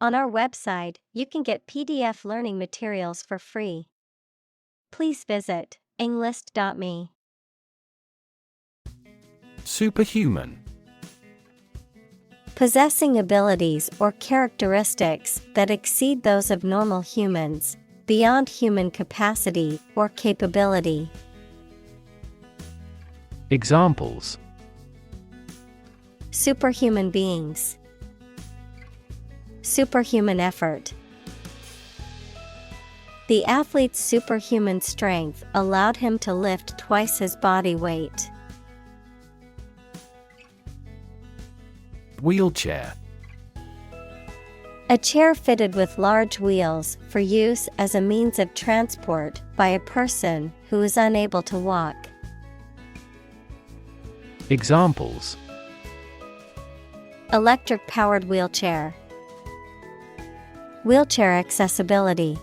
On our website, you can get PDF learning materials for free. Please visit englist.me. Superhuman. Possessing abilities or characteristics that exceed those of normal humans, beyond human capacity or capability. Examples: Superhuman beings. Superhuman effort. The athlete's superhuman strength allowed him to lift twice his body weight. Wheelchair. A chair fitted with large wheels for use as a means of transport by a person who is unable to walk. Examples: Electric-powered wheelchair. Wheelchair accessibility.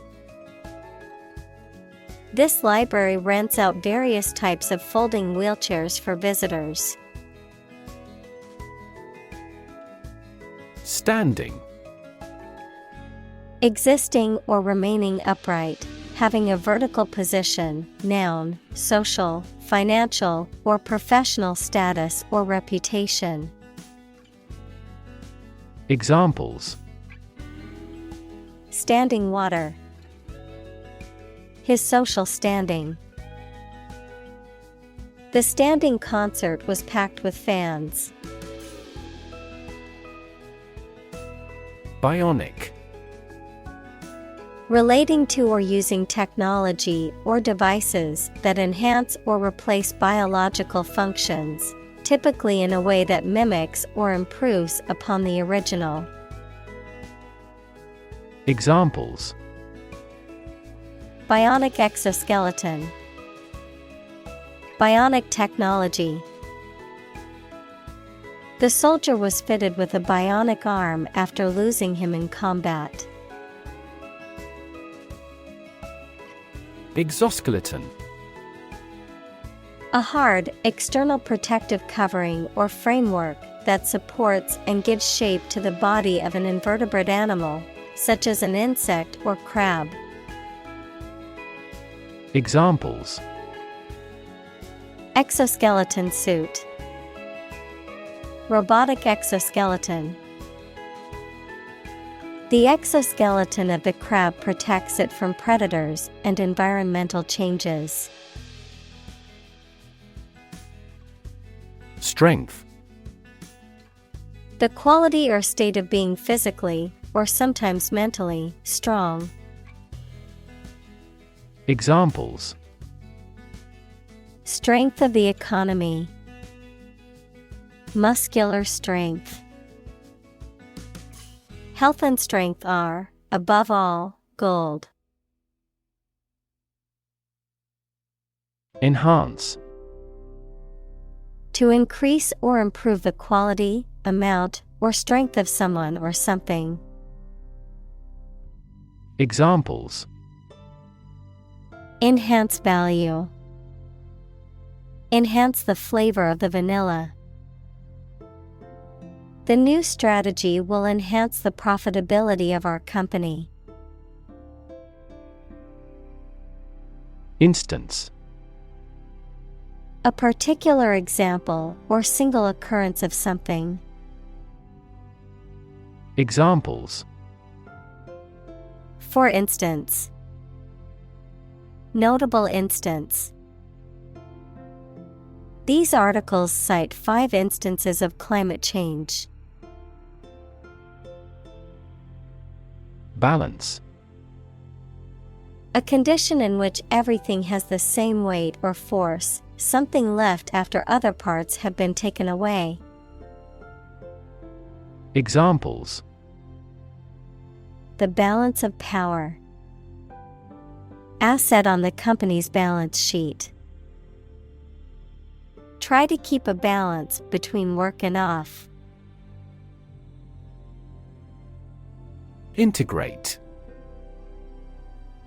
This library rents out various types of folding wheelchairs for visitors. Standing. Existing or remaining upright, having a vertical position, noun, social, financial, or professional status or reputation. Examples: Standing water. His social standing. The standing concert was packed with fans. Bionic. Relating to or using technology or devices that enhance or replace biological functions, typically in a way that mimics or improves upon the original. Examples: Bionic exoskeleton. Bionic technology. The soldier was fitted with a bionic arm after losing him in combat. Exoskeleton. A hard, external protective covering or framework that supports and gives shape to the body of an invertebrate animal, such as an insect or crab. Examples: Exoskeleton suit. Robotic exoskeleton. The exoskeleton of the crab protects it from predators and environmental changes. Strength. The quality or state of being physically, or sometimes mentally, strong. Examples: Strength of the economy. Muscular strength. Health and strength are, above all, gold. Enhance. To increase or improve the quality, amount, or strength of someone or something. Examples: Enhance value. Enhance the flavor of the vanilla. The new strategy will enhance the profitability of our company. Instance. A particular example or single occurrence of something. Examples: For instance. Notable instance. These articles cite 5 instances of climate change. Balance. A condition in which everything has the same weight or force, something left after other parts have been taken away. Examples: The balance of power. Asset on the company's balance sheet. Try to keep a balance between work and off. Integrate.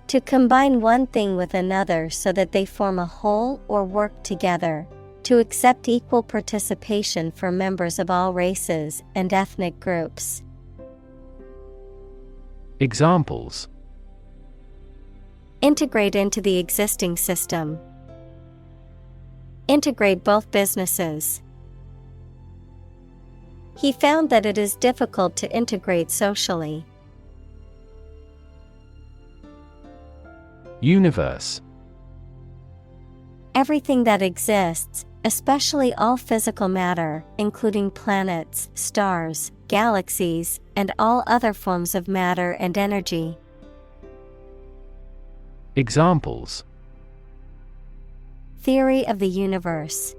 To combine one thing with another so that they form a whole or work together. To accept equal participation for members of all races and ethnic groups. Examples. Integrate into the existing system. Integrate both businesses. He found that it is difficult to integrate socially. Universe. Everything that exists, especially all physical matter, including planets, stars, galaxies, and all other forms of matter and energy. Examples. Theory of the universe.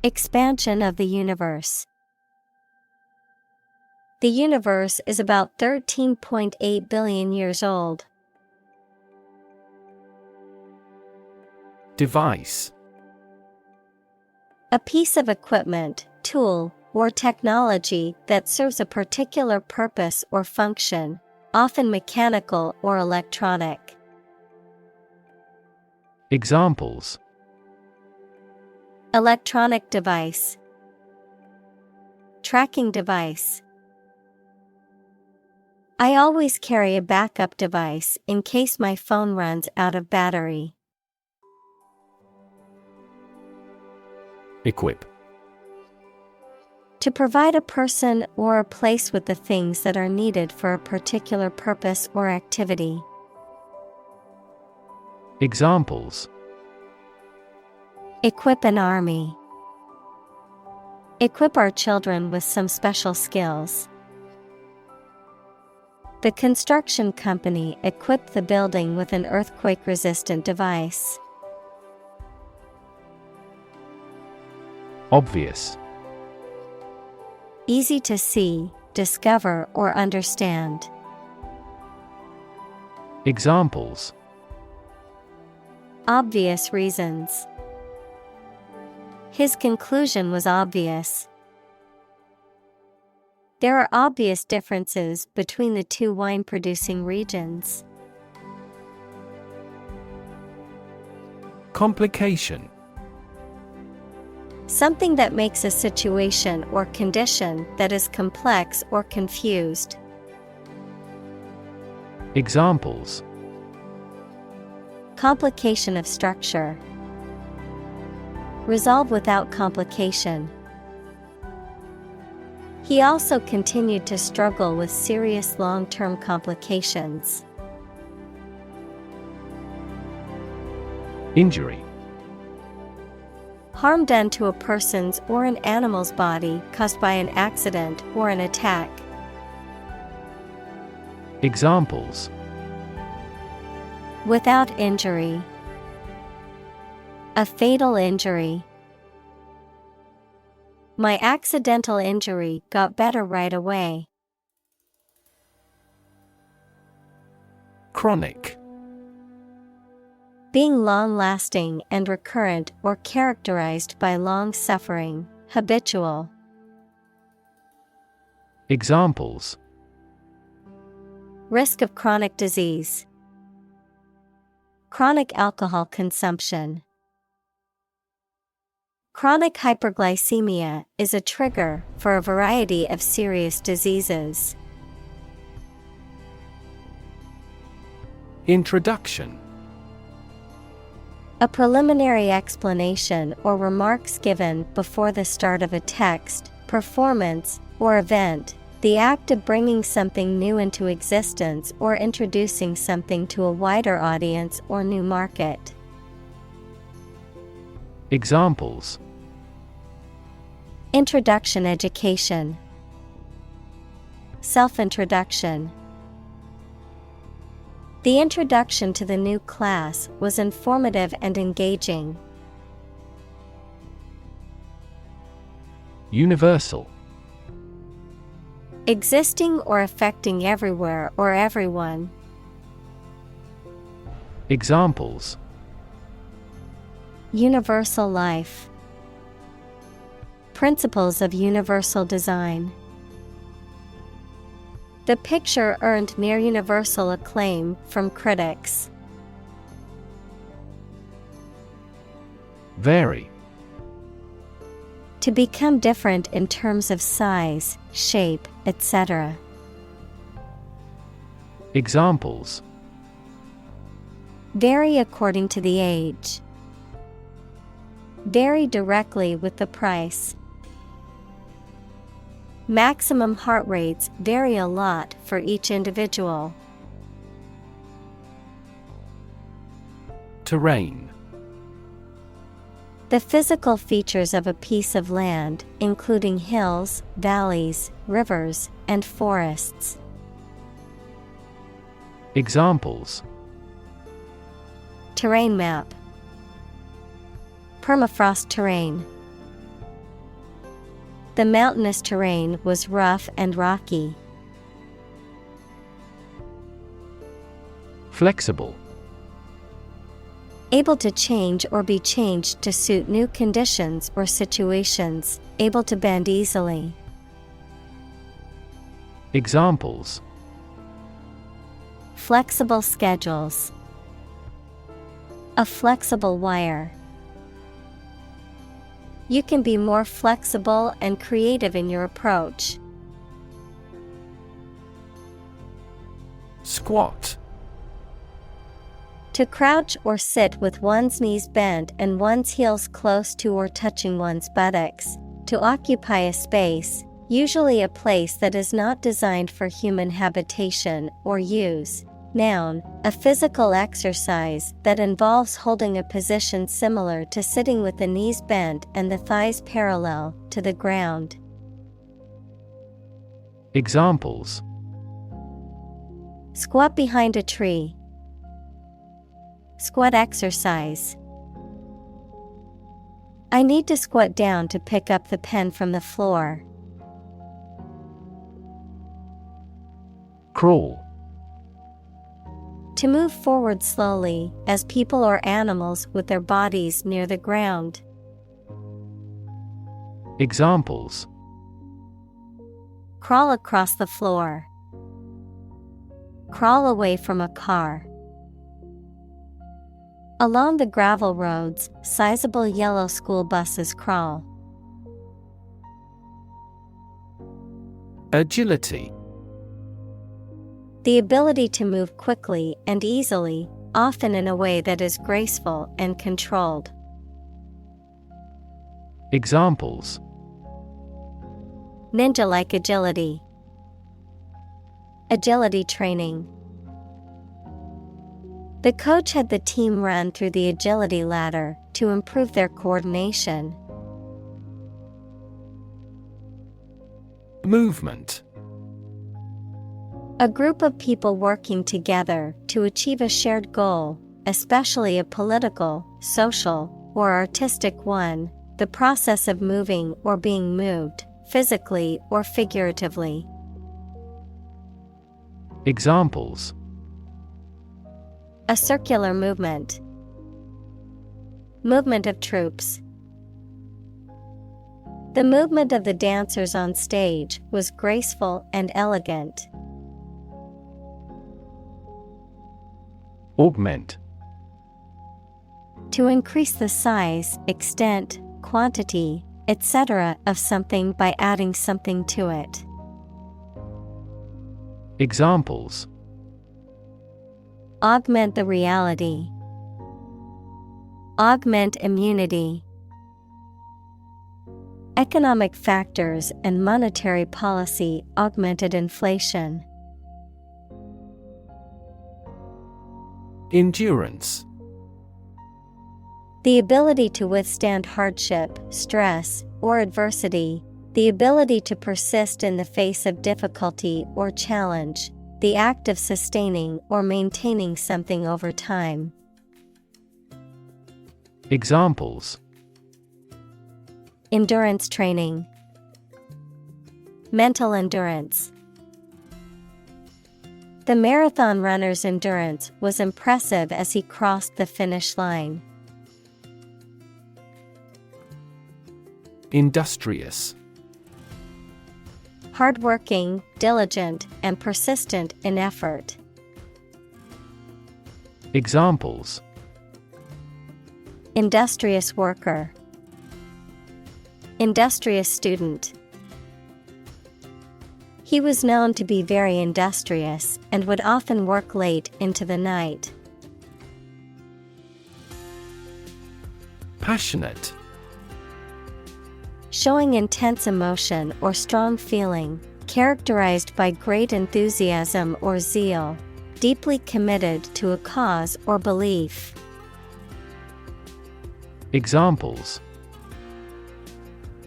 Expansion of the universe. The universe is about 13.8 billion years old. Device. A piece of equipment, tool, or technology that serves a particular purpose or function, often mechanical or electronic. Examples. Electronic device. Tracking device. I always carry a backup device in case my phone runs out of battery. Equip. To provide a person or a place with the things that are needed for a particular purpose or activity. Examples. Equip an army. Equip our children with some special skills. The construction company equipped the building with an earthquake-resistant device. Obvious. Easy to see, discover, or understand. Examples. Obvious reasons. His conclusion was obvious. There are obvious differences between the two wine-producing regions. Complication. Something that makes a situation or condition that is complex or confused. Examples. Complication of structure. Resolve without complication. He also continued to struggle with serious long-term complications. Injury. Harm done to a person's or an animal's body caused by an accident or an attack. Examples. Without injury. A fatal injury. My accidental injury got better right away. Chronic. Being long-lasting and recurrent or characterized by long suffering, habitual. Examples. Risk of chronic disease. Chronic alcohol consumption. Chronic hyperglycemia is a trigger for a variety of serious diseases. Introduction. A preliminary explanation or remarks given before the start of a text, performance, or event, the act of bringing something new into existence or introducing something to a wider audience or new market. Examples. Introduction education. Self-introduction. The introduction to the new class was informative and engaging. Universal. Existing or affecting everywhere or everyone. Examples. Universal life. Principles of universal design. The picture earned near universal acclaim from critics. Vary. To become different in terms of size, shape, etc. Examples: vary according to the age, vary directly with the price. Maximum heart rates vary a lot for each individual. Terrain. The physical features of a piece of land, including hills, valleys, rivers, and forests. Examples: terrain map, permafrost terrain. The mountainous terrain was rough and rocky. Flexible. Able to change or be changed to suit new conditions or situations, able to bend easily. Examples: flexible schedules, a flexible wire. You can be more flexible and creative in your approach. Squat. To crouch or sit with one's knees bent and one's heels close to or touching one's buttocks. To occupy a space, usually a place that is not designed for human habitation or use. Noun, a physical exercise that involves holding a position similar to sitting with the knees bent and the thighs parallel to the ground. Examples: squat behind a tree, squat exercise. I need to squat down to pick up the pen from the floor. Crawl. To move forward slowly, as people or animals with their bodies near the ground. Examples: crawl across the floor, crawl away from a car. Along the gravel roads, sizable yellow school buses crawl. Agility. The ability to move quickly and easily, often in a way that is graceful and controlled. Examples: ninja-like agility, agility training. The coach had the team run through the agility ladder to improve their coordination. Movement. A group of people working together to achieve a shared goal, especially a political, social, or artistic one, the process of moving or being moved, physically or figuratively. Examples: a circular movement, movement of troops. The movement of the dancers on stage was graceful and elegant. Augment. To increase the size, extent, quantity, etc. of something by adding something to it. Examples: augment the reality, augment immunity. Economic factors and monetary policy augmented inflation. Endurance. The ability to withstand hardship, stress, or adversity. The ability to persist in the face of difficulty or challenge. The act of sustaining or maintaining something over time. Examples: endurance training, mental endurance. The marathon runner's endurance was impressive as he crossed the finish line. Industrious. Hardworking, diligent, and persistent in effort. Examples: industrious worker, industrious student. He was known to be very industrious and would often work late into the night. Passionate. Showing intense emotion or strong feeling, characterized by great enthusiasm or zeal, deeply committed to a cause or belief. Examples: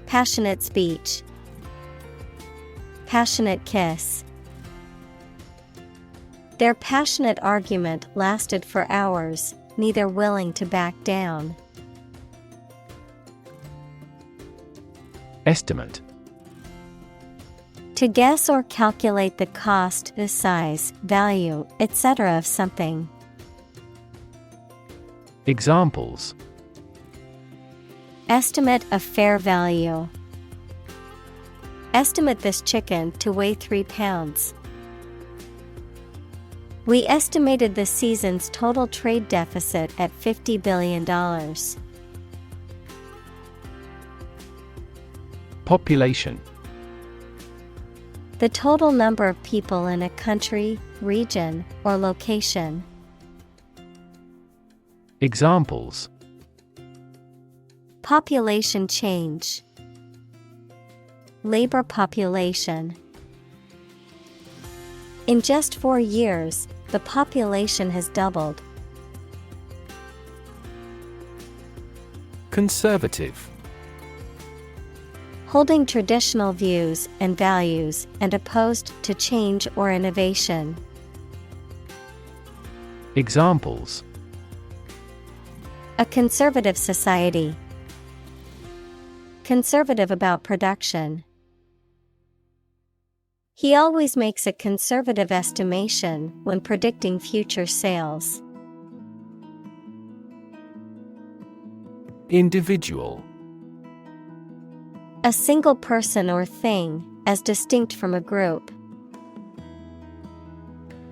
Passionate speech. Passionate kiss. Their passionate argument lasted for hours, neither willing to back down. Estimate. To guess or calculate the cost, the size, value, etc. of something. Examples: Estimate of fair value. Estimate this chicken to weigh 3 pounds. We estimated the season's total trade deficit at $50 billion. Population. The total number of people in a country, region, or location. Examples: Population change. Labor population. In just 4 years, the population has doubled. Conservative. Holding traditional views and values and opposed to change or innovation. Examples: A conservative society. Conservative about production. He always makes a conservative estimation when predicting future sales. Individual. A single person or thing, as distinct from a group.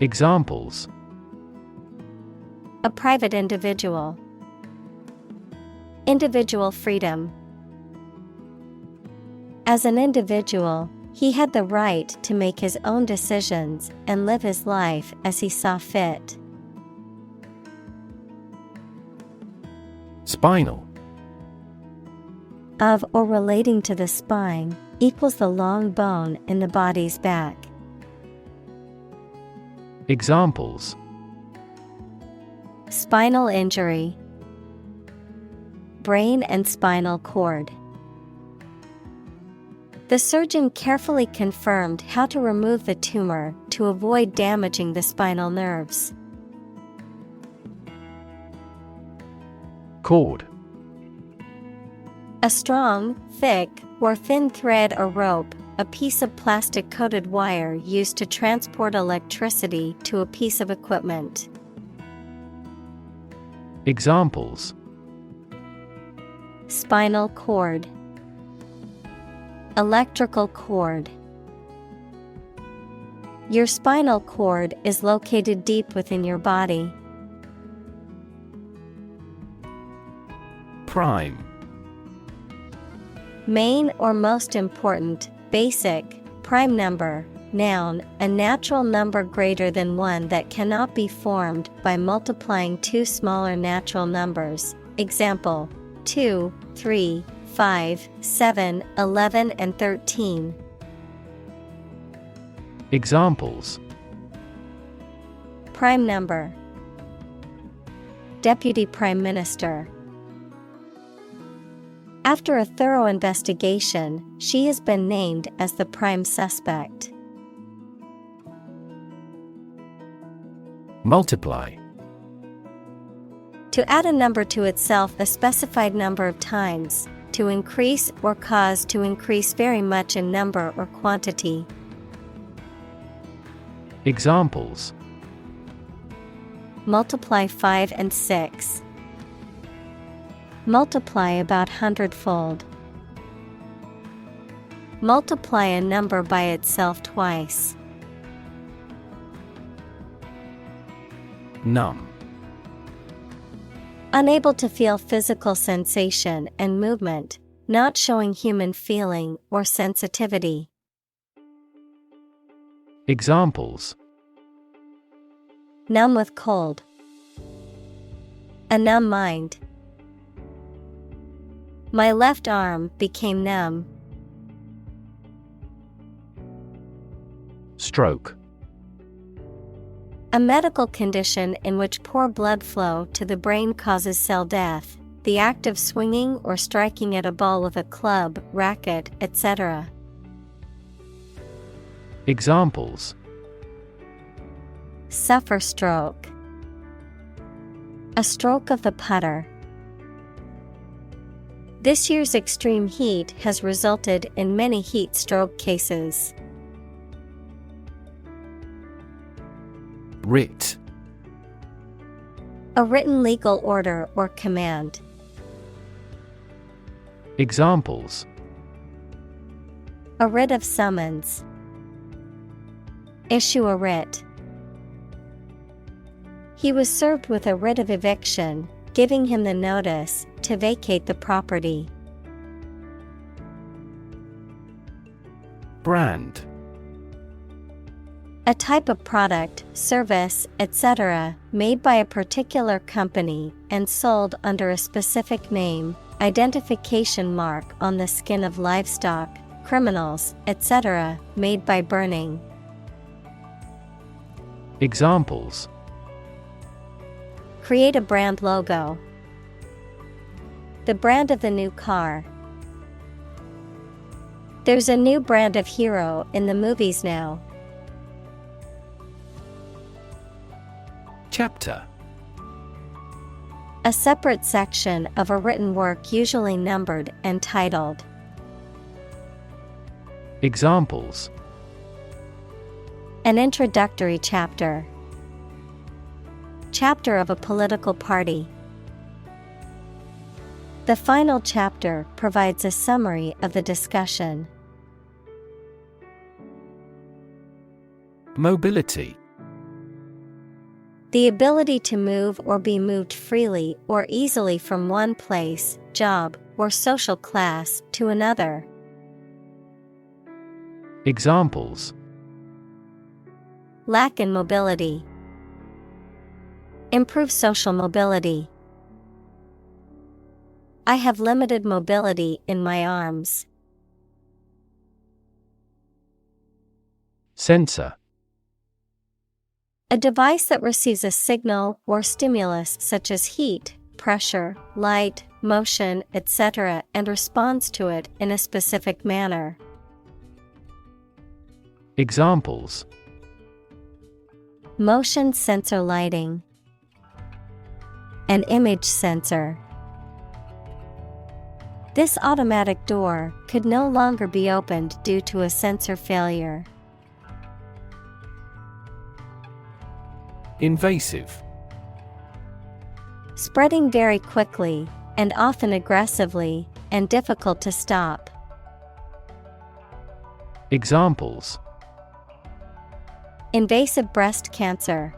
Examples: A private individual. Individual freedom. As an individual, he had the right to make his own decisions and live his life as he saw fit. Spinal. Of or relating to the spine, equals the long bone in the body's back. Examples: Spinal injury. Brain and spinal cord. The surgeon carefully confirmed how to remove the tumor to avoid damaging the spinal nerves. Cord. A strong, thick, or thin thread or rope, a piece of plastic-coated wire used to transport electricity to a piece of equipment. Examples: Spinal cord. Electrical cord. Your spinal cord is located deep within your body. Prime. Main or most important, basic, prime number, noun, a natural number greater than one that cannot be formed by multiplying two smaller natural numbers. Example: 2, 3, 5, 7, 11 and 13. Examples: Prime number. Deputy Prime Minister. After a thorough investigation, she has been named as the prime suspect. Multiply. To add a number to itself a specified number of times, to increase or cause to increase very much in number or quantity. Examples: Multiply 5 and 6. Multiply about 100-fold. Multiply a number by itself twice. Numb. Unable to feel physical sensation and movement, not showing human feeling or sensitivity. Examples: numb with cold, a numb mind. My left arm became numb. Stroke. A medical condition in which poor blood flow to the brain causes cell death, the act of swinging or striking at a ball with a club, racket, etc. Examples: suffer stroke, a stroke of the putter. This year's extreme heat has resulted in many heat stroke cases. Writ. A written legal order or command. Examples: a writ of summons, issue a writ. He was served with a writ of eviction, giving him the notice to vacate the property. Brand. A type of product, service, etc., made by a particular company and sold under a specific name, identification mark on the skin of livestock, criminals, etc., made by burning. Examples: create a brand logo, the brand of the new car. There's a new brand of hero in the movies now. Chapter. A separate section of a written work usually numbered and titled. Examples: an introductory chapter, chapter of a political party. The final chapter provides a summary of the discussion. Mobility. The ability to move or be moved freely or easily from one place, job, or social class to another. Examples: lack in mobility, improve social mobility. I have limited mobility in my arms. Sensor. A device that receives a signal or stimulus such as heat, pressure, light, motion, etc., and responds to it in a specific manner. Examples: motion sensor lighting, an image sensor. This automatic door could no longer be opened due to a sensor failure. Invasive. Spreading very quickly, and often aggressively, and difficult to stop. Examples: invasive breast cancer,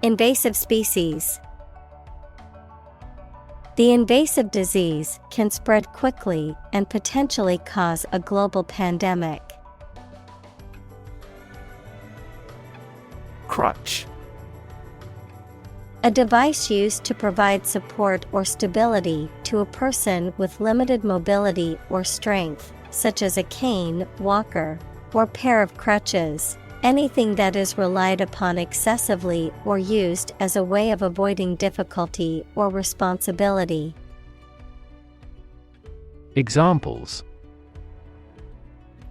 invasive species. The invasive disease can spread quickly and potentially cause a global pandemic. Crutch. A device used to provide support or stability to a person with limited mobility or strength, such as a cane, walker, or pair of crutches. Anything that is relied upon excessively or used as a way of avoiding difficulty or responsibility. Examples: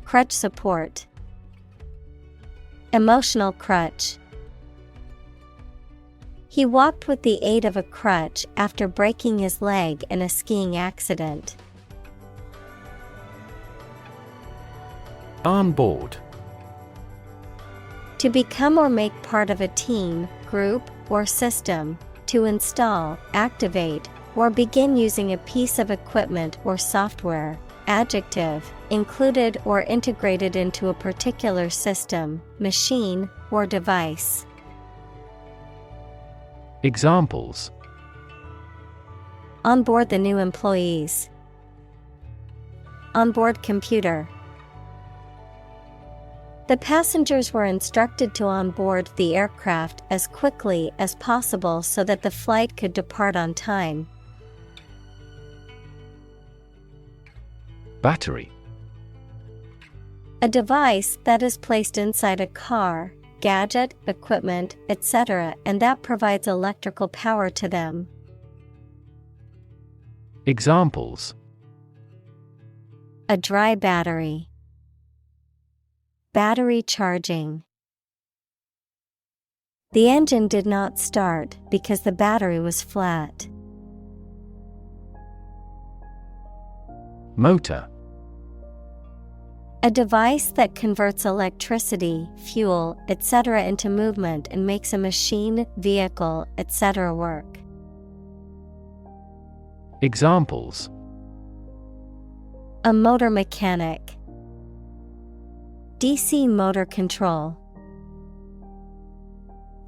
crutch support, emotional crutch. He walked with the aid of a crutch after breaking his leg in a skiing accident. On-board. To become or make part of a team, group, or system. To install, activate, or begin using a piece of equipment or software. Adjective, included or integrated into a particular system, machine, or device. Examples: on board the new employees, on board computer. The passengers were instructed to onboard the aircraft as quickly as possible so that the flight could depart on time. Battery. A device that is placed inside a car, gadget, equipment, etc., and that provides electrical power to them. Examples: A dry battery. Battery charging. The engine did not start because the battery was flat. Motor. A device that converts electricity, fuel, etc. into movement and makes a machine, vehicle, etc. work. Examples: A motor mechanic. DC motor control.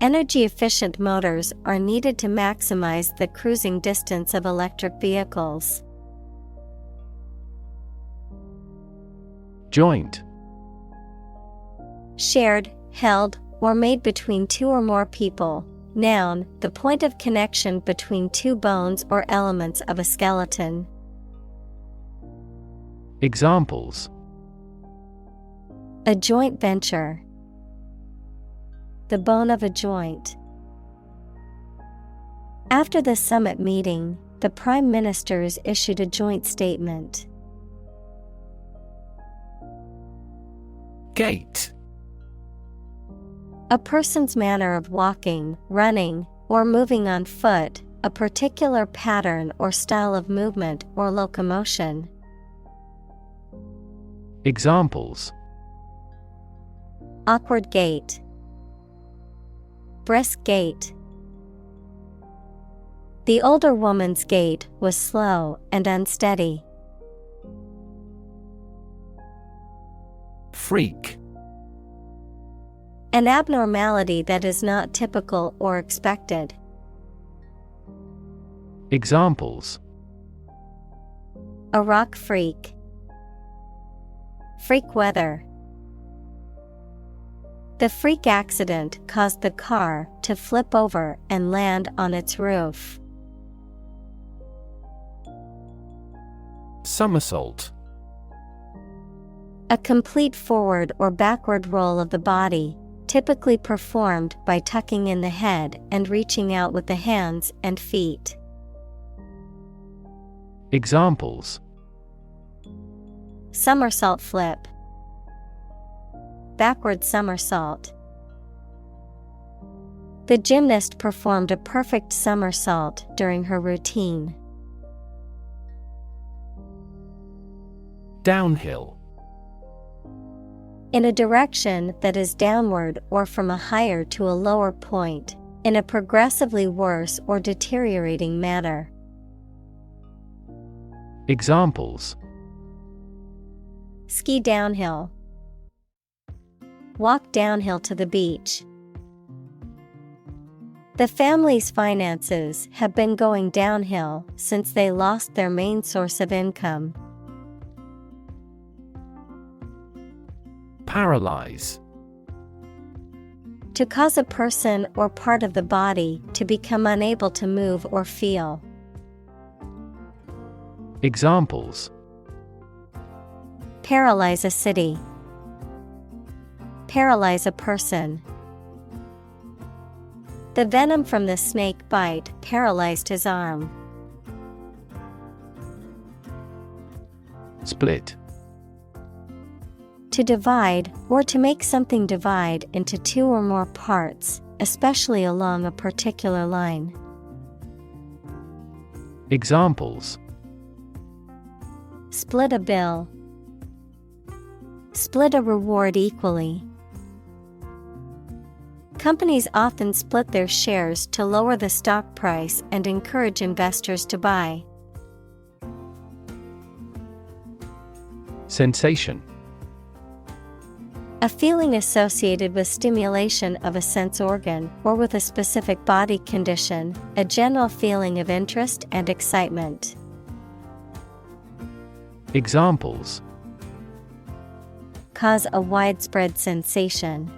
Energy-efficient motors are needed to maximize the cruising distance of electric vehicles. Joint. Shared, held, or made between two or more people. Noun, the point of connection between two bones or elements of a skeleton. Examples: A joint venture. The bone of a joint. After the summit meeting, the prime ministers issued a joint statement. Gait. A person's manner of walking, running, or moving on foot, a particular pattern or style of movement or locomotion. Examples: Awkward gait. Brisk gait. The older woman's gait was slow and unsteady. Freak. An abnormality that is not typical or expected. Examples: A rock freak. Freak weather. The freak accident caused the car to flip over and land on its roof. Somersault. A complete forward or backward roll of the body, typically performed by tucking in the head and reaching out with the hands and feet. Examples: Somersault flip. Backward somersault. The gymnast performed a perfect somersault during her routine. Downhill. In a direction that is downward or from a higher to a lower point, in a progressively worse or deteriorating manner. Examples: Ski downhill. Walk downhill to the beach. The family's finances have been going downhill since they lost their main source of income. Paralyze. To cause a person or part of the body to become unable to move or feel. Examples: Paralyze a city. Paralyze a person. The venom from the snake bite paralyzed his arm. Split. To divide, or to make something divide into two or more parts, especially along a particular line. Examples: Split a bill. Split a reward equally. Companies often split their shares to lower the stock price and encourage investors to buy. Sensation. A feeling associated with stimulation of a sense organ or with a specific body condition, a general feeling of interest and excitement. Examples: cause a widespread sensation.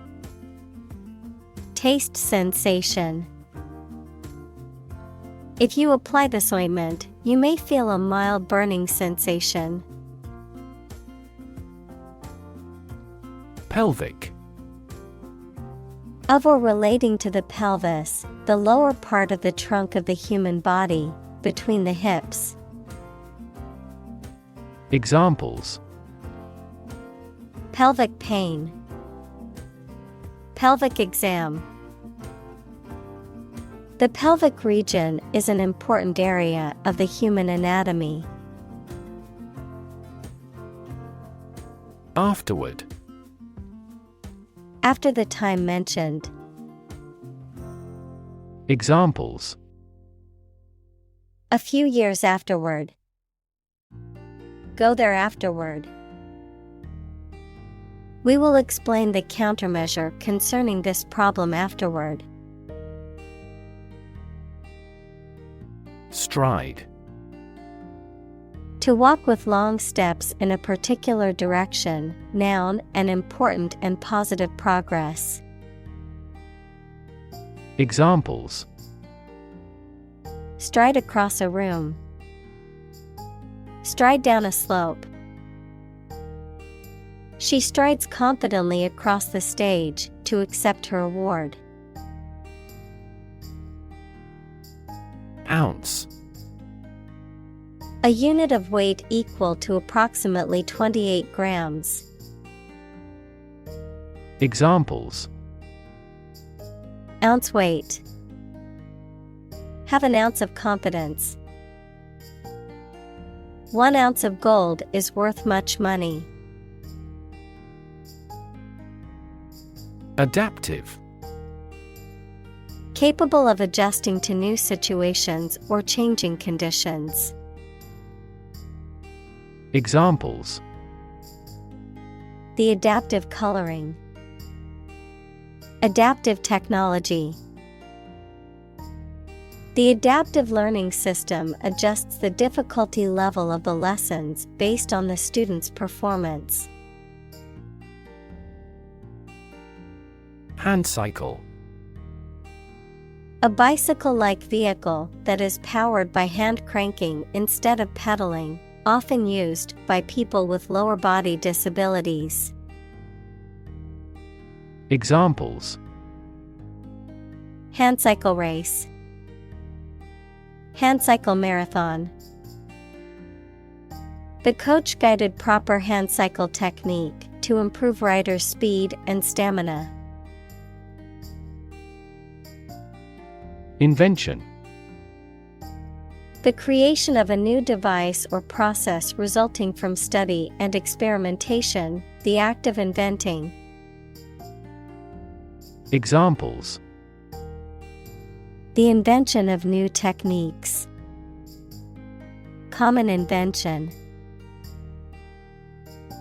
Taste sensation. If you apply this ointment, you may feel a mild burning sensation. Pelvic. Of or relating to the pelvis, the lower part of the trunk of the human body, between the hips. Examples: pelvic pain, pelvic exam. The pelvic region is an important area of the human anatomy. Afterward. After the time mentioned. Examples: a few years afterward. Go there afterward. We will explain the countermeasure concerning this problem afterward. Stride. To walk with long steps in a particular direction, noun, an important and positive progress. Examples: stride across a room. Stride down a slope. She strides confidently across the stage to accept her award. Ounce. A unit of weight equal to approximately 28 grams. Examples: ounce weight. Have an ounce of confidence. 1 ounce of gold is worth much money. Adaptive. Capable of adjusting to new situations or changing conditions. Examples: the adaptive coloring. Adaptive technology. The adaptive learning system adjusts the difficulty level of the lessons based on the student's performance. Hand cycle. A bicycle-like vehicle that is powered by hand cranking instead of pedaling, often used by people with lower body disabilities. Examples: hand cycle race. Hand cycle marathon. The coach guided proper hand cycle technique to improve riders' speed and stamina. Invention. The creation of a new device or process resulting from study and experimentation, the act of inventing. Examples: the invention of new techniques. Common invention.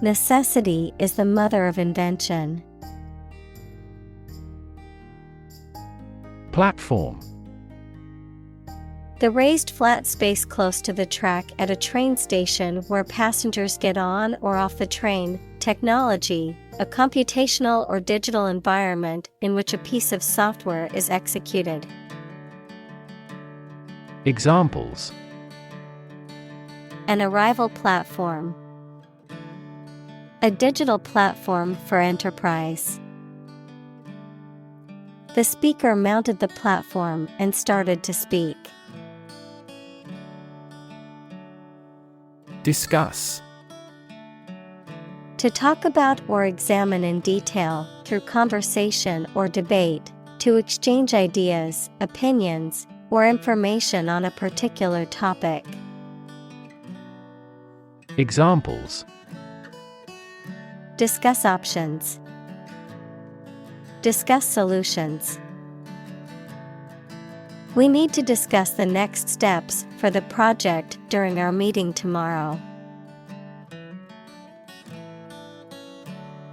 Necessity is the mother of invention. Platform. The raised flat space close to the track at a train station where passengers get on or off the train. Technology, a computational or digital environment in which a piece of software is executed. Examples: an arrival platform. A digital platform for enterprise. The speaker mounted the platform and started to speak. Discuss. To talk about or examine in detail, through conversation or debate, to exchange ideas, opinions, or information on a particular topic. Examples: discuss options. Discuss solutions. We need to discuss the next steps for the project during our meeting tomorrow.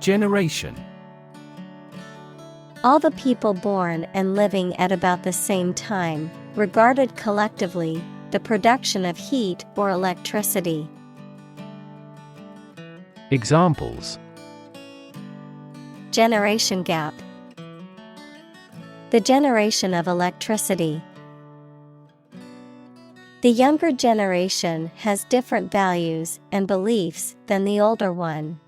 Generation. All the people born and living at about the same time, regarded collectively, the production of heat or electricity. Examples: Generation gap. The generation of electricity. The younger generation has different values and beliefs than the older one.